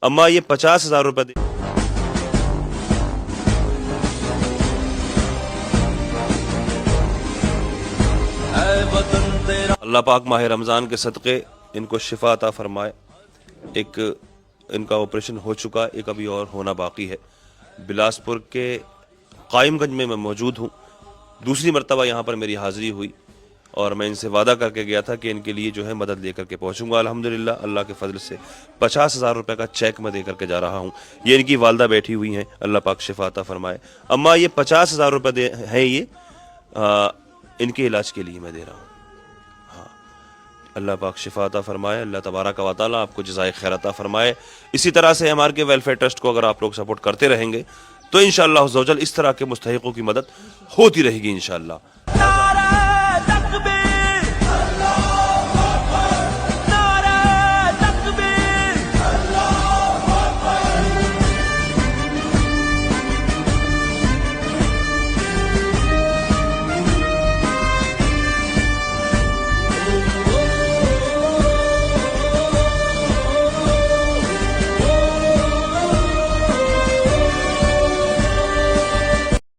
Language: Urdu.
اماں یہ 50,000 روپے دے. اللہ پاک ماہ رمضان کے صدقے ان کو شفا عطا فرمائے. ایک ان کا آپریشن ہو چکا، ایک ابھی اور ہونا باقی ہے. بلاسپور کے قائم گنج میں موجود ہوں. دوسری مرتبہ یہاں پر میری حاضری ہوئی اور میں ان سے وعدہ کر کے گیا تھا کہ ان کے لیے جو ہے مدد لے کر کے پہنچوں گا. الحمدللہ اللہ کے فضل سے 50,000 روپے کا چیک میں دے کر کے جا رہا ہوں. یہ ان کی والدہ بیٹھی ہوئی ہیں، اللہ پاک شفا عطا فرمائے. اماں یہ 50,000 روپے ہیں، یہ ان کے علاج کے لیے میں دے رہا ہوں. اللہ پاک شفا عطا فرمائے. اللہ تبارک و تعالیٰ آپ کو جزائے خیر عطا فرمائے. اسی طرح سے ہمارے کے ویلفیئر ٹرسٹ کو اگر آپ لوگ سپورٹ کرتے رہیں گے تو انشاءاللہ عز و جل اس طرح کے مستحقوں کی مدد ہوتی رہے گی انشاءاللہ.